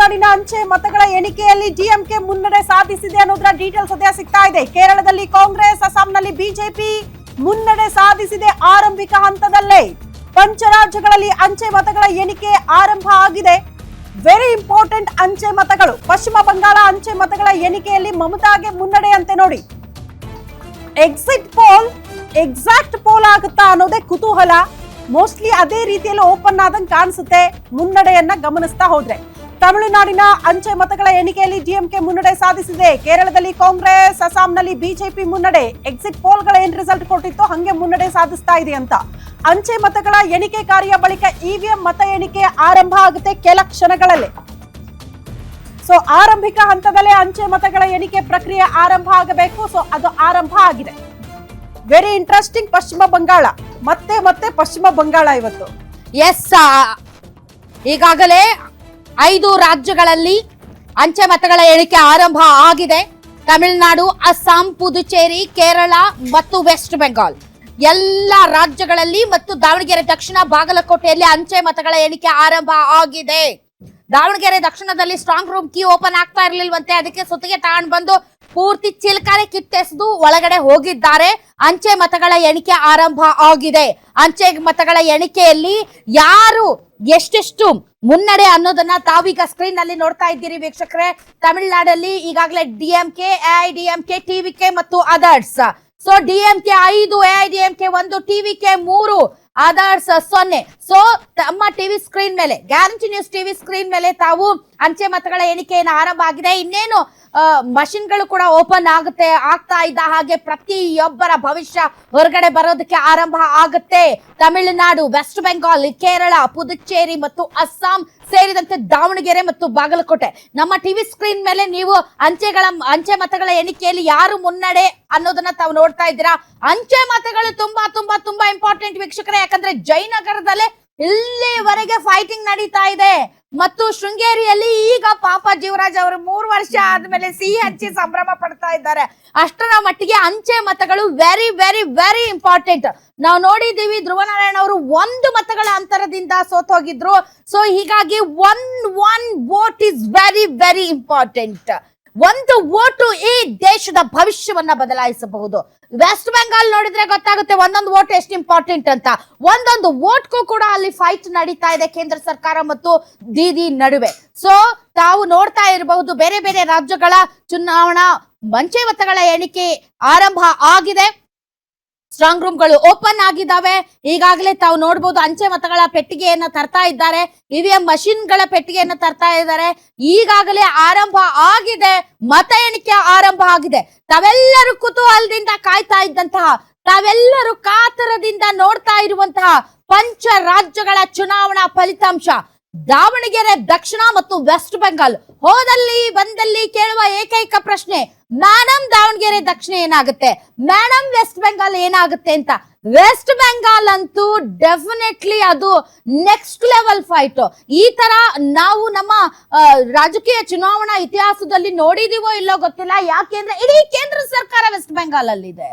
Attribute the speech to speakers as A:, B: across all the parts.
A: ತಮಿಳುನಾಡಿನ ಅಂಚೆ ಮತಗಳ ಎಣಿಕೆಯಲ್ಲಿ ಡಿಎಂಕೆ ಮುನ್ನಡೆ ಸಾಧಿಸಿದೆ ಅನ್ನೋದರ ಡೀಟೇಲ್ಸ್ ಸದ್ಯ ಸಿಗ್ತಾ ಇದೆ. ಕೇರಳದಲ್ಲಿ ಕಾಂಗ್ರೆಸ್, ಅಸ್ಸಾಂನಲ್ಲಿ ಬಿಜೆಪಿ ಮುನ್ನಡೆ ಸಾಧಿಸಿದೆ. ಆರಂಭಿಕ ಹಂತದಲ್ಲೇ ಪಂಚರಾಜ್ಯಗಳಲ್ಲಿ ಅಂಚೆ ಮತಗಳ ಎಣಿಕೆ ಆರಂಭ ಆಗಿದೆ. ವೆರಿ ಇಂಪಾರ್ಟೆಂಟ್ ಅಂಚೆ ಮತಗಳು. ಪಶ್ಚಿಮ ಬಂಗಾಳ ಅಂಚೆ ಮತಗಳ ಎಣಿಕೆಯಲ್ಲಿ ಮಮತಾಗೆ ಮುನ್ನಡೆ ಅಂತೆ ನೋಡಿ. ಎಕ್ಸಿಟ್ ಪೋಲ್ ಎಕ್ಸಾಕ್ಟ್ ಪೋಲ್ ಆಗುತ್ತಾ ಅನ್ನೋದೇ ಕುತೂಹಲ. ಮೋಸ್ಟ್ಲಿ ಅದೇ ರೀತಿಯಲ್ಲಿ ಓಪನ್ ಆದಂಗೆ ಕಾಣಿಸುತ್ತೆ ಮುನ್ನಡೆಯನ್ನ ಗಮನಿಸ್ತಾ ಹೋದ್ರೆ. ತಮಿಳುನಾಡಿನ ಅಂಚೆ ಮತಗಳ ಎಣಿಕೆಯಲ್ಲಿ ಡಿಎಂಕೆ ಮುನ್ನಡೆ ಸಾಧಿಸಿದೆ. ಕೇರಳದಲ್ಲಿ ಕಾಂಗ್ರೆಸ್, ಅಸ್ಸಾಂನಲ್ಲಿ ಬಿಜೆಪಿ ಮುನ್ನಡೆ. ಎಕ್ಸಿಟ್ ಪೋಲ್ಗಳ ಏನ್ ರಿಸಲ್ಟ್ ಕೊಟ್ಟಿತ್ತು ಹಂಗೆ ಮುನ್ನಡೆ ಸಾಧಿಸ್ತಾ ಇದೆ ಅಂತ. ಅಂಚೆ ಮತಗಳ ಎಣಿಕೆ ಕಾರ್ಯ ಬಳಿಕ ಇವಿಎಂ ಮತ ಎಣಿಕೆ ಆರಂಭ ಆಗುತ್ತೆ ಕೆಲ ಕ್ಷಣಗಳಲ್ಲಿ. ಸೊ ಆರಂಭಿಕ ಹಂತದಲ್ಲೇ ಅಂಚೆ ಮತಗಳ ಎಣಿಕೆ ಪ್ರಕ್ರಿಯೆ ಆರಂಭ ಆಗಬೇಕು. ಸೊ ಅದು ಆರಂಭ ಆಗಿದೆ. Very interesting. ಪಶ್ಚಿಮ ಬಂಗಾಳ ಮತ್ತೆ ಪಶ್ಚಿಮ ಬಂಗಾಳ ಇವತ್ತು.
B: ಎಸ್, ಈಗಾಗಲೇ 5 ರಾಜ್ಯಗಳಲ್ಲಿ ಅಂಚೆ ಮತಗಳ ಎಣಿಕೆ ಆರಂಭ ಆಗಿದೆ. ತಮಿಳುನಾಡು, ಅಸ್ಸಾಂ, ಪುದುಚೇರಿ, ಕೇರಳ ಮತ್ತು ವೆಸ್ಟ್ ಬೆಂಗಾಲ್ ಎಲ್ಲ ರಾಜ್ಯಗಳಲ್ಲಿ ಮತ್ತು ದಾವಣಗೆರೆ ದಕ್ಷಿಣ, ಬಾಗಲಕೋಟೆಯಲ್ಲಿ ಅಂಚೆ ಮತಗಳ ಎಣಿಕೆ ಆರಂಭ ಆಗಿದೆ. ದಾವಣಗೆರೆ ದಕ್ಷಿಣದಲ್ಲಿ ಸ್ಟ್ರಾಂಗ್ ರೂಮ್ ಕೀ ಓಪನ್ ಆಗ್ತಾ ಇರ್ಲಿಲ್ವಂತೆ, ಅದಕ್ಕೆ ಸುತ್ತಿಗೆ ತಗೊಂಡು ಬಂದು ಪೂರ್ತಿ ಚಿಲ್ಕಾರೆ ಕಿತ್ತೆಸೆದು ಒಳಗಡೆ ಹೋಗಿದ್ದಾರೆ. ಅಂಚೆ ಮತಗಳ ಎಣಿಕೆ ಆರಂಭ ಆಗಿದೆ. ಅಂಚೆ ಮತಗಳ ಎಣಿಕೆಯಲ್ಲಿ ಯಾರು ಎಷ್ಟೆಷ್ಟು ಮುನ್ನಡೆ ಅನ್ನೋದನ್ನ ತಾವೀಗ ಸ್ಕ್ರೀನ್ ನಲ್ಲಿ ನೋಡ್ತಾ ಇದ್ದೀರಿ ವೀಕ್ಷಕರೇ. ತಮಿಳುನಾಡಲ್ಲಿ ಈಗಾಗಲೇ ಡಿಎಂಕೆ, ಎಐಡಿಎಂಕೆ, ಟಿವಿಕೆ ಮತ್ತು others. So DMK 5, AIADMK 1, TVK 3, others 0. So ತಮ್ಮ ಟಿವಿ ಸ್ಕ್ರೀನ್ ಮೇಲೆ, ಗ್ಯಾರಂಟಿ ನ್ಯೂಸ್ ಟಿವಿ ಸ್ಕ್ರೀನ್ ಮೇಲೆ ತಾವು ಅಂಚೆ ಮತಗಳ ಎಣಿಕೆಯನ್ನು ಆರಂಭ ಆಗಿದೆ. ಇನ್ನೇನು ಮಷಿನ್ಗಳು ಕೂಡ ಓಪನ್ ಆಗ್ತಾ ಇದ್ದ ಹಾಗೆ ಪ್ರತಿಯೊಬ್ಬರ ಭವಿಷ್ಯ ಹೊರಗಡೆ ಬರೋದಕ್ಕೆ ಆರಂಭ ಆಗುತ್ತೆ. ತಮಿಳುನಾಡು, ವೆಸ್ಟ್ ಬೆಂಗಾಲ್, ಕೇರಳ, ಪುದುಚೇರಿ ಮತ್ತು ಅಸ್ಸಾಂ ಸೇರಿದಂತೆ ದಾವಣಗೆರೆ ಮತ್ತು ಬಾಗಲಕೋಟೆ. ನಮ್ಮ ಟಿವಿ ಸ್ಕ್ರೀನ್ ಮೇಲೆ ನೀವು ಅಂಚೆ ಮತಗಳ ಎಣಿಕೆಯಲ್ಲಿ ಯಾರು ಮುನ್ನಡೆ ಅನ್ನೋದನ್ನ ತಾವು ನೋಡ್ತಾ ಇದ್ದೀರಾ. ಅಂಚೆ ಮತಗಳು ತುಂಬಾ ತುಂಬಾ ತುಂಬಾ ಇಂಪಾರ್ಟೆಂಟ್ ವೀಕ್ಷಕರೇ. ಯಾಕಂದ್ರೆ ಜಯನಗರದಲ್ಲೇ ಇಲ್ಲಿವರೆಗೆ ಫೈಟಿಂಗ್ ನಡೀತಾ ಇದೆ ಮತ್ತು ಶೃಂಗೇರಿಯಲ್ಲಿ ಈಗ ಪಾಪ ಜೀವರಾಜ್ ಅವರು 3 ವರ್ಷ ಆದ್ಮೇಲೆ ಸಿಹಿ ಹಂಚಿ ಸಂಭ್ರಮ ಪಡ್ತಾ ಇದ್ದಾರೆ. ಅಷ್ಟರ ಮಟ್ಟಿಗೆ ಅಂಚೆ ಮತಗಳು ವೆರಿ ವೆರಿ ವೆರಿ ಇಂಪಾರ್ಟೆಂಟ್. ನಾವು ನೋಡಿದೀವಿ, ಧ್ರುವನಾರಾಯಣ ಅವರು 1 ಮತಗಳ ಅಂತರದಿಂದ ಸೋತ್ ಹೋಗಿದ್ರು. ಸೊ ಹೀಗಾಗಿ one vote is very very important. 1 vote ಈ ದೇಶದ ಭವಿಷ್ಯವನ್ನ ಬದಲಾಯಿಸಬಹುದು. ವೆಸ್ಟ್ ಬೆಂಗಾಲ್ ನೋಡಿದ್ರೆ ಗೊತ್ತಾಗುತ್ತೆ ಒಂದೊಂದು ವೋಟ್ ಎಷ್ಟು ಇಂಪಾರ್ಟೆಂಟ್ ಅಂತ. ಒಂದೊಂದು ವೋಟ್ಗೂ ಕೂಡ ಅಲ್ಲಿ ಫೈಟ್ ನಡೀತಾ ಇದೆ ಕೇಂದ್ರ ಸರ್ಕಾರ ಮತ್ತು ದೀದಿ ನಡುವೆ. ಸೊ ತಾವು ನೋಡ್ತಾ ಇರಬಹುದು, ಬೇರೆ ಬೇರೆ ರಾಜ್ಯಗಳ ಚುನಾವಣಾ ಅಂಚೆ ಮತಗಳ ಎಣಿಕೆ ಆರಂಭ ಆಗಿದೆ. ಸ್ಟ್ರಾಂಗ್ ರೂಮ್ಗಳು ಓಪನ್ ಆಗಿದ್ದಾವೆ. ಈಗಾಗಲೇ ತಾವು ನೋಡಬಹುದು ಅಂಚೆ ಮತಗಳ ಪೆಟ್ಟಿಗೆಯನ್ನ ತರ್ತಾ ಇದ್ದಾರೆ, ಇವಿಎಂ ಮಷಿನ್ಗಳ ಪೆಟ್ಟಿಗೆಯನ್ನ ತರ್ತಾ ಇದ್ದಾರೆ. ಈಗಾಗಲೇ ಆರಂಭ ಆಗಿದೆ, ಮತ ಎಣಿಕೆ ಆರಂಭ ಆಗಿದೆ. ತಾವೆಲ್ಲರೂ ಕುತೂಹಲದಿಂದ ಕಾಯ್ತಾ ಇದ್ದಂತಹ, ತಾವೆಲ್ಲರೂ ಕಾತರದಿಂದ ನೋಡ್ತಾ ಇರುವಂತಹ ಪಂಚ ರಾಜ್ಯಗಳ ಚುನಾವಣಾ ಫಲಿತಾಂಶ. ದಾವಣಗೆರೆ ದಕ್ಷಿಣ ಮತ್ತು ವೆಸ್ಟ್ ಬೆಂಗಾಲ್ ಹೋದಲ್ಲಿ ಬಂದಲ್ಲಿ ಕೇಳುವ ಏಕೈಕ ಪ್ರಶ್ನೆ, ಮೇಡಮ್ ದಾವಣಗೆರೆ ದಕ್ಷಿಣ ಏನಾಗುತ್ತೆ, ಮೇಡಮ್ ವೆಸ್ಟ್ ಬೆಂಗಾಲ್ ಏನಾಗುತ್ತೆ ಅಂತ. ವೆಸ್ಟ್ ಬೆಂಗಾಲ್ ಅಂತೂ ಡೆಫಿನೆಟ್ಲಿ ಅದು ನೆಕ್ಸ್ಟ್ ಲೆವೆಲ್ ಫೈಟ್. ಈ ತರ ನಾವು ನಮ್ಮ ರಾಜಕೀಯ ಚುನಾವಣಾ ಇತಿಹಾಸದಲ್ಲಿ ನೋಡಿದೀವೋ ಇಲ್ಲೋ ಗೊತ್ತಿಲ್ಲ. ಯಾಕೆಂದ್ರೆ ಇಡೀ ಕೇಂದ್ರ ಸರ್ಕಾರ ವೆಸ್ಟ್ ಬೆಂಗಾಲ್ ಅಲ್ಲಿದೆ.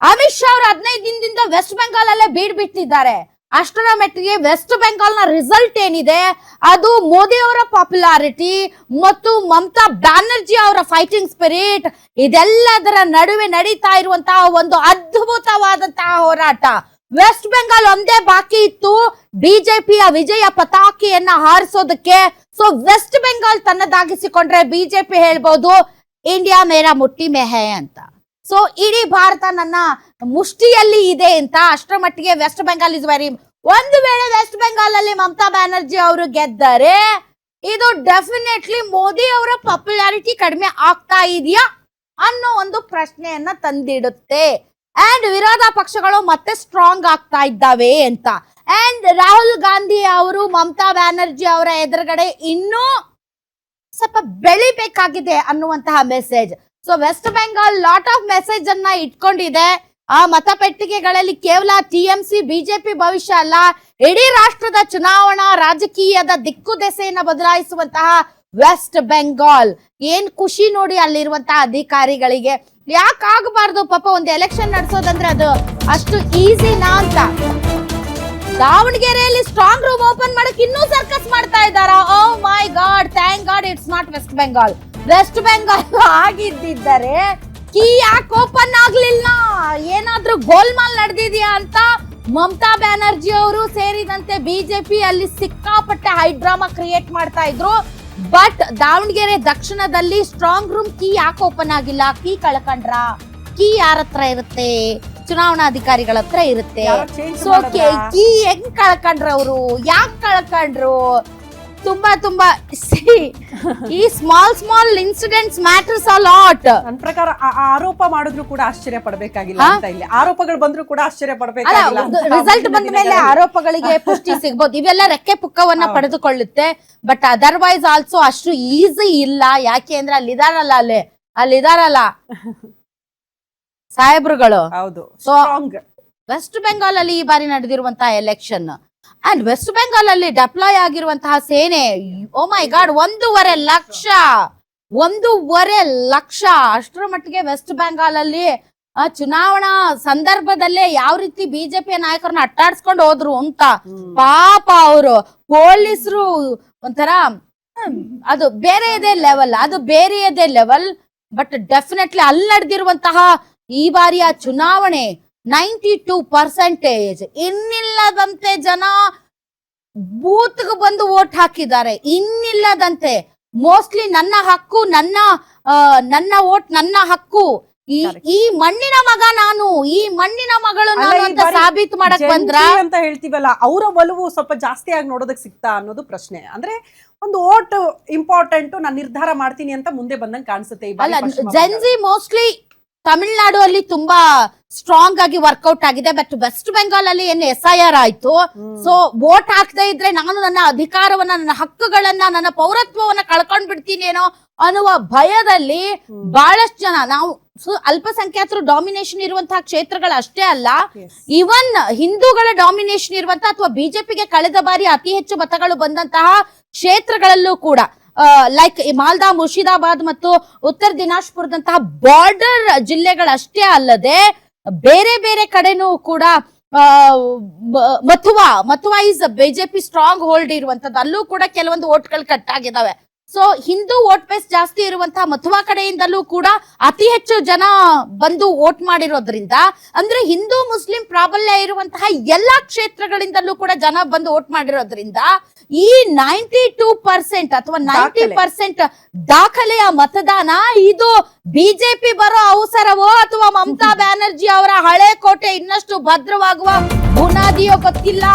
B: ಅಮಿತ್ ಶಾ ಅವರು 15 ದಿನದಿಂದ ವೆಸ್ಟ್ ಬೆಂಗಾಲ್ ಅಲ್ಲೇ ಬಿಟ್ಟಿದ್ದಾರೆ. ಅಷ್ಟರ ಮಟ್ಟಿಗೆ ವೆಸ್ಟ್ ಬೆಂಗಾಲ್ ನ ರಿಸಲ್ಟ್ ಏನಿದೆ ಅದು ಮೋದಿ ಅವರ ಪಾಪ್ಯುಲಾರಿಟಿ ಮತ್ತು ಮಮತಾ ಬ್ಯಾನರ್ಜಿ ಅವರ ಫೈಟಿಂಗ್ ಸ್ಪಿರಿಟ್, ಇದೆಲ್ಲದರ ನಡುವೆ ನಡೀತಾ ಇರುವಂತಹ ಒಂದು ಅದ್ಭುತವಾದಂತಹ ಹೋರಾಟ. ವೆಸ್ಟ್ ಬೆಂಗಾಲ್ ಒಂದೇ ಬಾಕಿ ಇತ್ತು ಬಿಜೆಪಿಯ ವಿಜಯ ಪತಾಕೆಯನ್ನ ಹಾರಿಸೋದಕ್ಕೆ. ಸೊ ವೆಸ್ಟ್ ಬೆಂಗಾಲ್ ತನ್ನದಾಗಿಸಿಕೊಂಡ್ರೆ ಬಿಜೆಪಿ ಹೇಳ್ಬಹುದು ಇಂಡಿಯಾ ಮೇರಾ ಮುಟ್ಟಿ ಮೇ ಹೈ ಅಂತ. ಸೊ ಇಡೀ ಭಾರತ ನನ್ನ ಮುಷ್ಟಿಯಲ್ಲಿ ಇದೆ ಅಂತ. ಅಷ್ಟರ ಮಟ್ಟಿಗೆ ವೆಸ್ಟ್ ಬೆಂಗಾಲ್ ಇಸ್ ವೆರಿ. ಒಂದು ವೇಳೆ ವೆಸ್ಟ್ ಬೆಂಗಾಲ್ ಅಲ್ಲಿ ಮಮತಾ ಬ್ಯಾನರ್ಜಿ ಅವರು ಗೆದ್ದರೆ ಇದು ಡೆಫಿನೆಟ್ಲಿ ಮೋದಿ ಅವರ ಪಾಪ್ಯುಲಾರಿಟಿ ಕಡಿಮೆ ಆಗ್ತಾ ಇದೆಯಾ ಅನ್ನೋ ಒಂದು ಪ್ರಶ್ನೆಯನ್ನ ತಂದಿಡುತ್ತೆ. ಅಂಡ್ ವಿರೋಧ ಪಕ್ಷಗಳು ಮತ್ತೆ ಸ್ಟ್ರಾಂಗ್ ಆಗ್ತಾ ಇದ್ದಾವೆ ಅಂತ. ಅಂಡ್ ರಾಹುಲ್ ಗಾಂಧಿ ಅವರು ಮಮತಾ ಬ್ಯಾನರ್ಜಿ ಅವರ ಎದುರುಗಡೆ ಇನ್ನೂ ಸ್ವಲ್ಪ ಬೆಳಿಬೇಕಾಗಿದೆ ಅನ್ನುವಂತಹ message. So West Bengal lot of message ಅನ್ನ ಇಟ್ಕೊಂಡಿದೆ. ಆ ಮತಪೆಟ್ಟಿಗೆಗಳಲ್ಲಿ ಕೇವಲ ಟಿಎಂಸಿ ಬಿಜೆಪಿ ಭವಿಷ್ಯ ಅಲ್ಲ, ಇಡೀ ರಾಷ್ಟ್ರದ ಚುನಾವಣಾ ರಾಜಕೀಯದ ದಿಕ್ಕು ದೆಸೆಯನ್ನ ಬದಲಾಯಿಸುವಂತಹ ವೆಸ್ಟ್ ಬೆಂಗಾಲ್. ಏನ್ ಖುಷಿ ನೋಡಿ ಅಲ್ಲಿರುವಂತಹ ಅಧಿಕಾರಿಗಳಿಗೆ. ಯಾಕಾಗಬಾರ್ದು ಪಾಪ ಒಂದು ಎಲೆಕ್ಷನ್ ನಡೆಸೋದಂದ್ರೆ ಅದು ಅಷ್ಟು ಈಸಿನಾ ಅಂತ. ದಾವಣಗೆರೆಯಲ್ಲಿ ಸ್ಟ್ರಾಂಗ್ ರೂಮ್ ಓಪನ್ ಮಾಡಕ್ ಇನ್ನೂ ಸರ್ಕಸ್ ಮಾಡ್ತಾ ಇದ್ದಾರಾ? Oh my God, thank God it's not West Bengal. West Bengal ಆಗಿದ್ದಿದ್ದರೆ ಕೀ ಯಾಕೆ ಓಪನ್ ಆಗ್ಲಿಲ್ಲ? ಏನಾದ್ರೂ ಗೋಲ್ಮಾಲ್ ನಡೆದಿದ್ಯಾ ಅಂತ ಮಮತಾ ಬ್ಯಾನರ್ಜಿ ಅವರು ಸೇರಿದಂತೆ ಬಿಜೆಪಿ ಅಲ್ಲಿ ಸಿಕ್ಕಾಪಟ್ಟೆ ಹೈಡ್ರಾಮಾ ಕ್ರಿಯೇಟ್ ಮಾಡ್ತಾ ಇದ್ರು. ಬಟ್ ದಾವಣಗೆರೆ ದಕ್ಷಿಣದಲ್ಲಿ ಸ್ಟ್ರಾಂಗ್ ರೂಮ್ ಕೀ ಯಾಕೆ ಓಪನ್ ಆಗಿಲ್ಲ? ಕೀ ಕಳ್ಕೊಂಡ್ರ? ಕೀ ಯಾರ ಹತ್ರ ಇರುತ್ತೆ? ಚುನಾವಣಾಧಿಕಾರಿಗಳ ಹತ್ರ ಇರುತ್ತೆ. ಸೊ ಕೀ ಹೆಂಗ್ ಕಳ್ಕೊಂಡ್ರ ಅವರು? ಯಾಕೆ ಕಳ್ಕೊಂಡ್ರು? ತುಂಬಾ ಈ small incidents matters a lot.
A: ನನ್ನ ಪ್ರಕಾರ ಆರೋಪ ಮಾಡಿದ್ರು ಕೂಡ ಆಶ್ಚರ್ಯ ಪಡಬೇಕಾಗಿಲ್ಲ ಅಂತ. ಇಲ್ಲಿ ಆರೋಪಗಳು ಬಂದ್ರು ಕೂಡ ಆಶ್ಚರ್ಯ ಪಡಬೇಕಾಗಿಲ್ಲ.
B: ರಿಸಲ್ಟ್ ಬಂದ ಮೇಲೆ ಆರೋಪಗಳಿಗೆ ಪುಷ್ಟಿ ಸಿಗ್ಬೋದು. ಇವೆಲ್ಲ ರೆಕ್ಕೆ ಪುಕ್ಕವನ್ನ ಪಡೆದುಕೊಳ್ಳುತ್ತೆ. ಬಟ್ ಅದರ್ವೈಸ್ ಆಲ್ಸೋ ಅಷ್ಟು ಈಸಿ ಇಲ್ಲ. ಯಾಕೆ ಅಂದ್ರೆ ಅಲ್ಲಿದಾರಲ್ಲ ಸಾಹೇಬ್ರುಗಳು.
A: ಹೌದು.
B: ಸೊ ವೆಸ್ಟ್ ಬೆಂಗಾಲ್ ಅಲ್ಲಿ ಈ ಬಾರಿ ನಡೆದಿರುವಂತಹ ಎಲೆಕ್ಷನ್ ಅಂಡ್ ವೆಸ್ಟ್ ಬೆಂಗಾಲ್ ಅಲ್ಲಿ ಡೆಪ್ಲಾಯ್ ಆಗಿರುವಂತಹ ಸೇನೆ, ಓ ಮೈ ಗಾಡ್, 1.5 ಲಕ್ಷ ಅಷ್ಟರ ಮಟ್ಟಿಗೆ ವೆಸ್ಟ್ ಬೆಂಗಾಲ್ ಅಲ್ಲಿ ಚುನಾವಣಾ ಸಂದರ್ಭದಲ್ಲೇ ಯಾವ ರೀತಿ ಬಿಜೆಪಿಯ ನಾಯಕರನ್ನ ಅಟ್ಟಾಡ್ಸ್ಕೊಂಡು ಹೋದ್ರು ಅಂತ. ಪಾಪ ಅವರು ಪೊಲೀಸರು ಒಂಥರ ಅದು ಬೇರೆಯದೇ ಲೆವೆಲ್. ಬಟ್ ಡೆಫಿನೆಟ್ಲಿ ಅಲ್ಲಿ ನಡೆದಿರುವಂತಹ ಈ ಬಾರಿಯ ಚುನಾವಣೆ 92% ಇನ್ನಿಲ್ಲದಂತೆ ಜನ ಬೂತ್ಗೆ ಬಂದು ವೋಟ್ ಹಾಕಿದ್ದಾರೆ. ಇನ್ನಿಲ್ಲದಂತೆ ಮೋಸ್ಟ್ಲಿ ನನ್ನ ಹಕ್ಕು, ನನ್ನ ವೋಟ್ ನನ್ನ ಹಕ್ಕು, ಈ ಮಣ್ಣಿನ ಮಗ ನಾನು, ಈ ಮಣ್ಣಿನ ಮಗಳು ನಾನು ಅಂತ ಸಾಬೀತು ಮಾಡಕ್ ಬಂದ್ರ
A: ಅಂತ ಹೇಳ್ತೀವಲ್ಲ, ಅವರ ಒಲವು ಸ್ವಲ್ಪ ಜಾಸ್ತಿ ಆಗಿ ನೋಡೋದಕ್ಕೆ ಸಿಗ್ತಾ ಅನ್ನೋದು ಪ್ರಶ್ನೆ. ಅಂದ್ರೆ ಒಂದು ವೋಟ್ ಇಂಪಾರ್ಟೆಂಟ್, ನಾನು ನಿರ್ಧಾರ ಮಾಡ್ತೀನಿ ಅಂತ ಮುಂದೆ ಬಂದಂಗೆ ಕಾಣಿಸುತ್ತೆ.
B: ಜೆನ್ಜಿ ಮೋಸ್ಟ್ಲಿ ತಮಿಳ್ನಾಡು ಅಲ್ಲಿ ತುಂಬಾ ಸ್ಟ್ರಾಂಗ್ ಆಗಿ ವರ್ಕೌಟ್ ಆಗಿದೆ. ಬಟ್ ವೆಸ್ಟ್ ಬೆಂಗಾಲ್ ಅಲ್ಲಿ ಏನು SIR ಆಯ್ತು. ಸೊ ವೋಟ್ ಹಾಕದೇ ಇದ್ರೆ ನಾನು ನನ್ನ ಅಧಿಕಾರವನ್ನ, ನನ್ನ ಹಕ್ಕುಗಳನ್ನ, ನನ್ನ ಪೌರತ್ವವನ್ನ ಕಳ್ಕೊಂಡ್ ಬಿಡ್ತೀನಿ ಏನೋ ಅನ್ನುವ ಭಯದಲ್ಲಿ ಬಹಳಷ್ಟು ಜನ, ನಾವು ಅಲ್ಪಸಂಖ್ಯಾತರು ಡಾಮಿನೇಷನ್ ಇರುವಂತಹ ಕ್ಷೇತ್ರಗಳು ಅಷ್ಟೇ ಅಲ್ಲ, ಇವನ್ ಹಿಂದೂಗಳ ಡಾಮಿನೇಷನ್ ಇರುವಂತಹ ಅಥವಾ ಬಿಜೆಪಿಗೆ ಕಳೆದ ಬಾರಿ ಅತಿ ಹೆಚ್ಚು ಮತಗಳು ಬಂದಂತಹ ಕ್ಷೇತ್ರಗಳಲ್ಲೂ ಕೂಡ ಲೈಕ್ ಮಾಲ್ದಾ, ಮುರ್ಷಿದಾಬಾದ್ ಮತ್ತು ಉತ್ತರ ದಿನಾಜ್ಪುರದಂತಹ ಬಾರ್ಡರ್ ಜಿಲ್ಲೆಗಳಷ್ಟೇ ಅಲ್ಲದೆ ಬೇರೆ ಬೇರೆ ಕಡೆನೂ ಕೂಡ ಮಥುವಾ ಇಸ್ ಬಿಜೆಪಿ ಸ್ಟ್ರಾಂಗ್ ಹೋಲ್ಡ್ ಇರುವಂತದ್ದು. ಅಲ್ಲೂ ಕೂಡ ಕೆಲವೊಂದು ವೋಟ್ಗಳು ಕಟ್ ಆಗಿದಾವೆ. ಸೊ ಹಿಂದೂ ವೋಟ್ ಬೇಸ್ ಜಾಸ್ತಿ ಇರುವಂತಹ ಮಥುವಾ ಕಡೆಯಿಂದಲೂ ಕೂಡ ಅತಿ ಹೆಚ್ಚು ಜನ ಬಂದು ವೋಟ್ ಮಾಡಿರೋದ್ರಿಂದ, ಅಂದ್ರೆ ಹಿಂದೂ ಮುಸ್ಲಿಂ ಪ್ರಾಬಲ್ಯ ಇರುವಂತಹ ಎಲ್ಲಾ ಕ್ಷೇತ್ರಗಳಿಂದಲೂ ಕೂಡ ಜನ ಬಂದು ವೋಟ್ ಮಾಡಿರೋದ್ರಿಂದ ಈ 92% ಅಥವಾ 90% ದಾಖಲೆಯ ಮತದಾನ ಇದು ಬಿಜೆಪಿ ಬರೋ ಅವಸರವೋ ಅಥವಾ ಮಮತಾ ಬ್ಯಾನರ್ಜಿ ಅವರ ಹಳೆ ಕೋಟೆ ಇನ್ನಷ್ಟು ಭದ್ರವಾಗುವ ಬುನಾದಿಯೋ ಗೊತ್ತಿಲ್ಲ.